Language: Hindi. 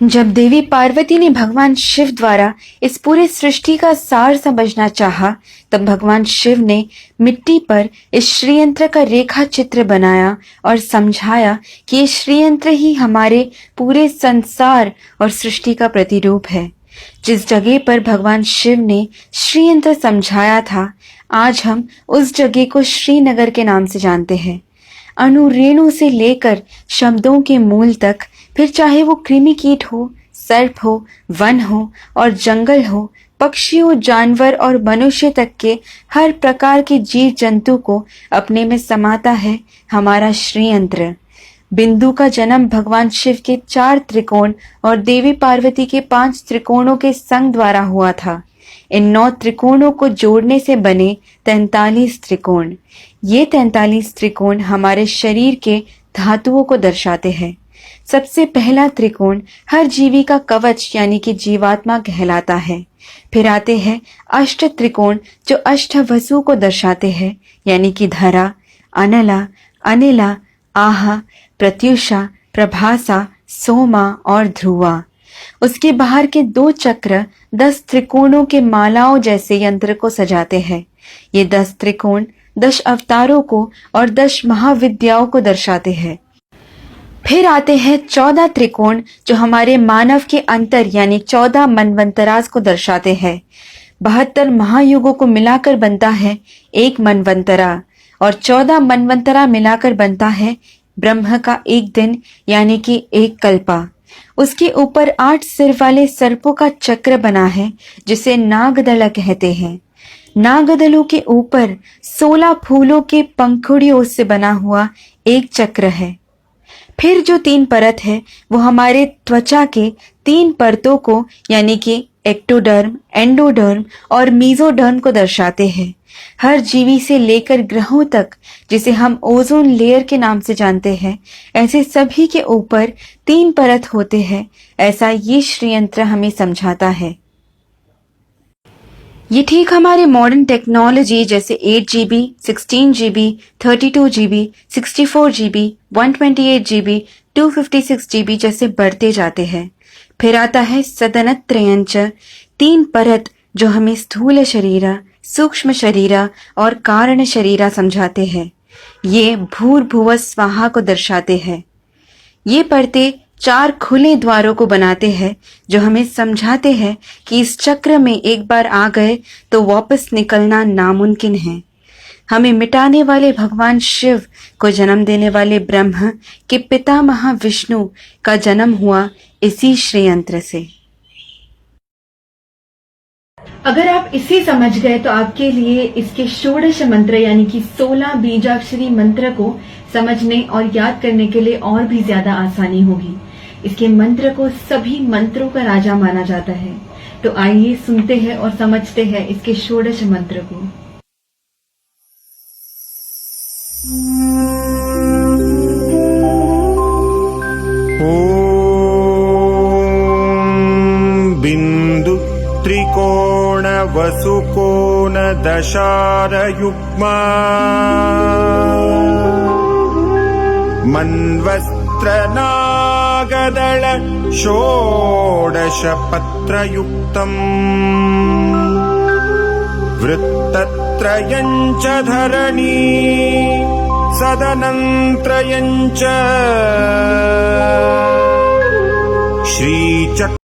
जब देवी पार्वती ने भगवान शिव द्वारा इस पूरे सृष्टि का सार समझना चाहा, तब भगवान शिव ने मिट्टी पर इस श्रीयंत्र का रेखा चित्र बनाया और समझाया कि ये श्रीयंत्र ही हमारे पूरे संसार और सृष्टि का प्रतिरूप है। जिस जगह पर भगवान शिव ने श्रीयंत्र समझाया था, आज हम उस जगह को श्रीनगर के नाम से जानते हैं। अणु रेणु से लेकर शब्दों के मूल तक, फिर चाहे वो कृमि कीट हो, सर्प हो, वन हो और जंगल हो, पक्षियों, जानवर और मनुष्य तक के हर प्रकार के जीव जंतु को अपने में समाता है हमारा श्रीयंत्र। बिंदु का जन्म भगवान शिव के 4 त्रिकोण और देवी पार्वती के 5 त्रिकोणों के संग द्वारा हुआ था। इन 9 त्रिकोणों को जोड़ने से बने 43 त्रिकोण। ये 43 त्रिकोण हमारे शरीर के धातुओं को दर्शाते हैं। सबसे पहला त्रिकोण हर जीवी का कवच यानी कि जीवात्मा कहलाता है। फिर आते हैं अष्ट त्रिकोण जो अष्ट वसु को दर्शाते हैं, यानी कि धरा, अनला, अनिला, आहा, प्रत्युषा, प्रभासा, सोमा और ध्रुवा। उसके बाहर के 2 चक्र 10 त्रिकोणों के मालाओं जैसे यंत्र को सजाते हैं। ये 10 त्रिकोण 10 अवतारों को और 10 महाविद्याओं को दर्शाते हैं। फिर आते हैं 14 त्रिकोण जो हमारे मानव के अंतर यानी 14 मनवंतरास को दर्शाते हैं। 72 महायुगों को मिलाकर बनता है एक मनवंतरा और 14 मनवंतरा मिलाकर बनता है ब्रह्म का एक दिन यानी कि एक कल्पा। उसके ऊपर 8 सिर वाले सर्पों का चक्र बना है जिसे नागदला कहते हैं। नागदलों के ऊपर 16 फूलों के पंखुड़ियों से बना हुआ एक चक्र है। फिर जो 3 परत है वो हमारे त्वचा के 3 परतों को यानी कि एक्टोडर्म, एंडोडर्म और मीजोडर्म को दर्शाते हैं। हर जीवी से लेकर ग्रहों तक, जिसे हम ओजोन लेयर के नाम से जानते हैं, ऐसे सभी के ऊपर 3 परत होते हैं। ऐसा ये श्रीयंत्र हमें समझाता है। ये ठीक हमारे मॉडर्न टेक्नोलॉजी जैसे 8 GB, 16 GB, 32 GB, 64 GB, 128 GB, 256 GB जैसे बढ़ते जाते हैं। फिर आता है सदनत्रयंच, 3 परत जो हमें स्थूल शरीरा, सूक्ष्म शरीरा और कारण शरीरा समझाते हैं। ये भूर्भुव स्वाहा को दर्शाते हैं। ये परतें 4 खुले द्वारों को बनाते हैं जो हमें समझाते हैं कि इस चक्र में एक बार आ गए तो वापस निकलना नामुमकिन है। हमें मिटाने वाले भगवान शिव को जन्म देने वाले ब्रह्म के पितामह विष्णु का जन्म हुआ इसी श्रीयंत्र से। अगर आप इसे समझ गए तो आपके लिए इसके षोडश मंत्र यानी कि 16 बीजाक्षरी मंत्र को समझने और याद करने के लिए और भी ज्यादा आसानी होगी। इसके मंत्र को सभी मंत्रों का राजा माना जाता है। तो आइए सुनते हैं और समझते हैं इसके षोडश मंत्र को। ओम बिंदु त्रिकोण वसुकोण दशार युग्मा मन्वस्त्र नागदल षोडश पत्रयुक्तम् वृत्तत्रयञ्च धरणी सदनंत्रयञ्च श्रीचक्र